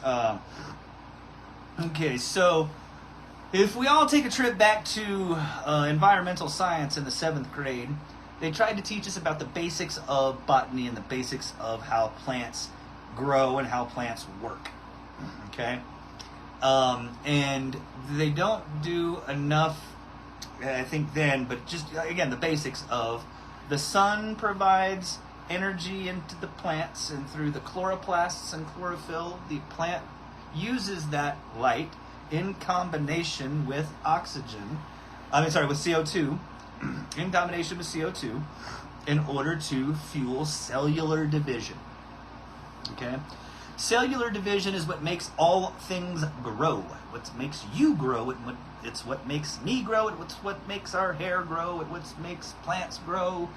Uh, okay, so if we all take a trip back to environmental science in the 7th grade, they tried to teach us about the basics of botany and the basics of how plants grow and how plants work. Okay? And they don't do enough, I think, then, but just, again, the basics of the sun provides energy into the plants, and through the chloroplasts and chlorophyll, the plant uses that light in combination with oxygen, with CO2, in combination with CO2, in order to fuel cellular division. Okay? Cellular division is what makes all things grow. What makes you grow, it's what makes me grow, it's what makes our hair grow, it's what makes plants grow.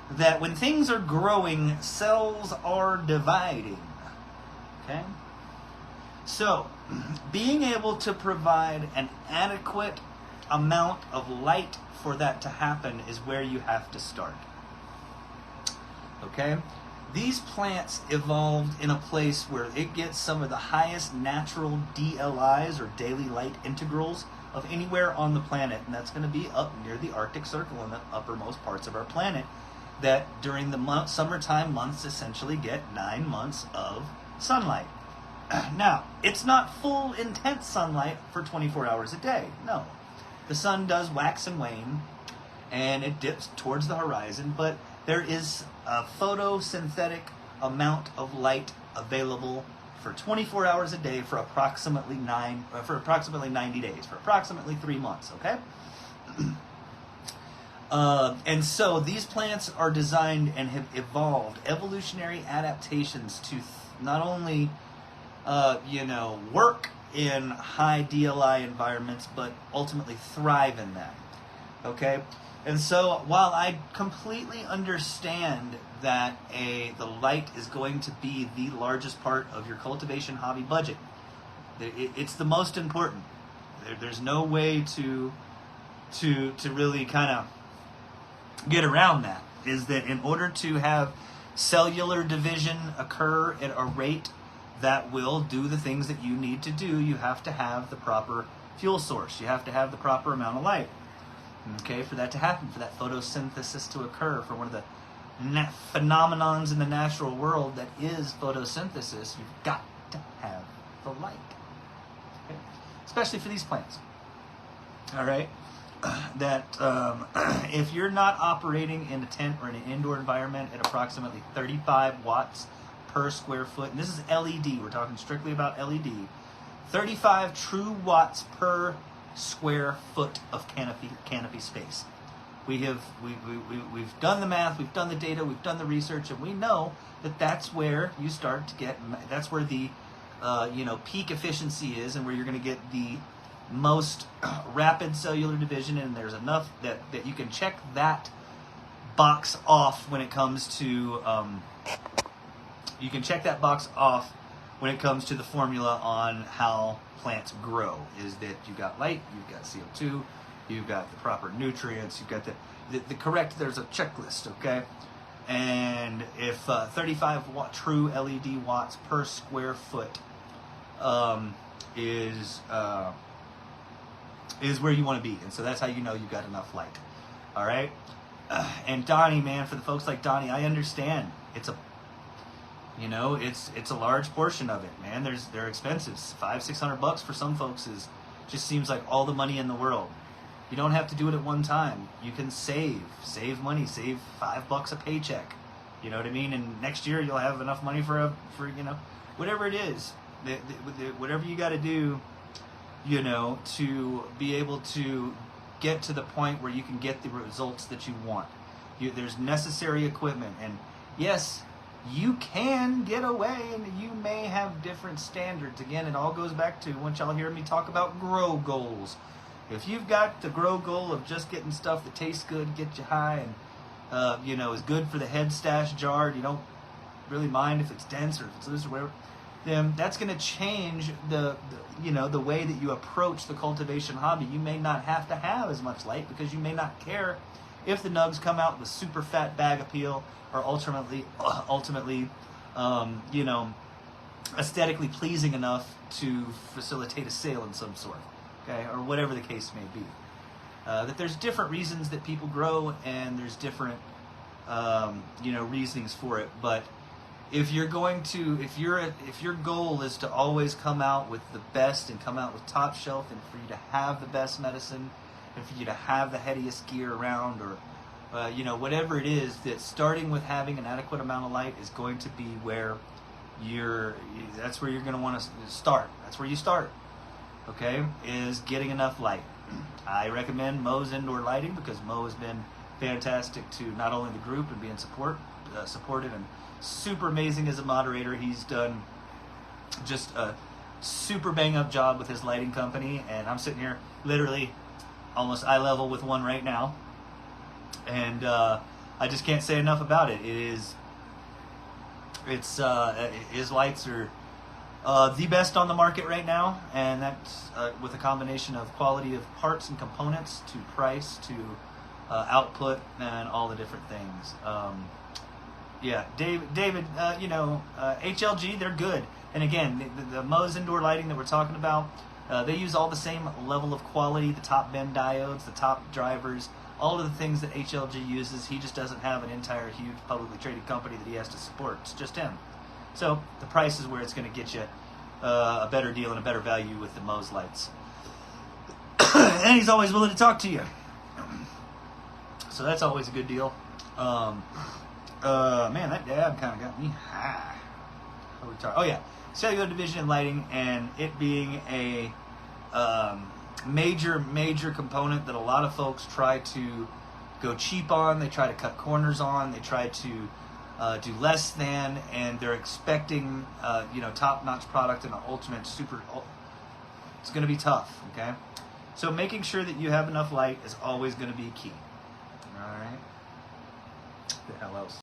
That when things are growing, cells are dividing. Okay? So, being able to provide an adequate amount of light for that to happen is where you have to start. Okay? These plants evolved in a place where it gets some of the highest natural DLIs, or daily light integrals, of anywhere on the planet, and that's going to be up near the Arctic Circle in the uppermost parts of our planet, that during the summertime months essentially get 9 months of sunlight. Now, it's not full, intense sunlight for 24 hours a day. No. The sun does wax and wane, and it dips towards the horizon, but there is a photosynthetic amount of light available for 24 hours a day for approximately 90 days, for approximately 3 months, okay? And so these plants are designed and have evolved evolutionary adaptations to not only work in high DLI environments, but ultimately thrive in them. Okay? And so while I completely understand that the light is going to be the largest part of your cultivation hobby budget, it's the most important. There's no way to really kind of get around that, is that in order to have cellular division occur at a rate that will do the things that you need to do, you have to have the proper fuel source. You have to have the proper amount of light. Okay, for that to happen, for that photosynthesis to occur, for one of the phenomenons in the natural world that is photosynthesis, you've got to have the light. Okay? Especially for these plants. All right? That if you're not operating in a tent or in an indoor environment at approximately 35 watts per square foot, and this is LED, we're talking strictly about LED, 35 true watts per square foot of canopy space. We've done the math, we've done the data, we've done the research, and we know that that's where you start to get, that's where the peak efficiency is, and where you're going to get the most rapid cellular division, and there's enough that you can check that box off when it comes to you can check that box off when it comes to the formula on how plants grow. Is that you've got light, you've got CO2, you've got the proper nutrients, you've got the correct, there's a checklist, okay? And if 35 watt true LED watts per square foot is where you want to be, and so that's how you know you've got enough light. All right, and Donnie, man, for the folks like Donnie, I understand it's a large portion of it, man. They're expensive. $500-600 for some folks just seems like all the money in the world. You don't have to do it at one time. You can save money, save $5 a paycheck. You know what I mean? And next year you'll have enough money for whatever it is, whatever you got to do, to be able to get to the point where you can get the results that you want. There's necessary equipment, and yes, you can get away, and you may have different standards. Again, it all goes back to, once y'all hear me talk about grow goals. If you've got the grow goal of just getting stuff that tastes good, get you high, and is good for the head stash jar, you don't really mind if it's dense or if it's loose or whatever, then that's going to change the way that you approach the cultivation hobby. You may not have to have as much light because you may not care if the nugs come out with super fat bag appeal, or ultimately aesthetically pleasing enough to facilitate a sale in some sort, okay, or whatever the case may be. That there's different reasons that people grow, and there's different reasonings for it. But if you're going to, if your goal is to always come out with the best and come out with top shelf, and for you to have the best medicine, and for you to have the headiest gear around, or whatever it is, that starting with having an adequate amount of light is going to be where that's where you're going to want to start. That's where you start, okay, is getting enough light. I recommend Mo's indoor lighting because Mo has been fantastic to not only the group and being supportive and super amazing as a moderator. He's done just a super bang up job with his lighting company, and I'm sitting here literally almost eye level with one right now, and I just can't say enough about it. His lights are the best on the market right now, and that's with a combination of quality of parts and components to price to output and all the different things. David, HLG, they're good. And again, the Mo's indoor lighting that we're talking about, they use all the same level of quality, the top bend diodes, the top drivers, all of the things that HLG uses. He just doesn't have an entire huge publicly traded company that he has to support. It's just him. So the price is where it's going to get you a better deal and a better value with the Mo's lights. And he's always willing to talk to you. So that's always a good deal. Man, that dab kind of got me high. Oh yeah, cellular division and lighting, and it being a major component that a lot of folks try to go cheap on. They try to cut corners on. They try to do less than, and they're expecting top-notch product and an ultimate super. It's going to be tough. Okay, so making sure that you have enough light is always going to be key. All right. The hell else?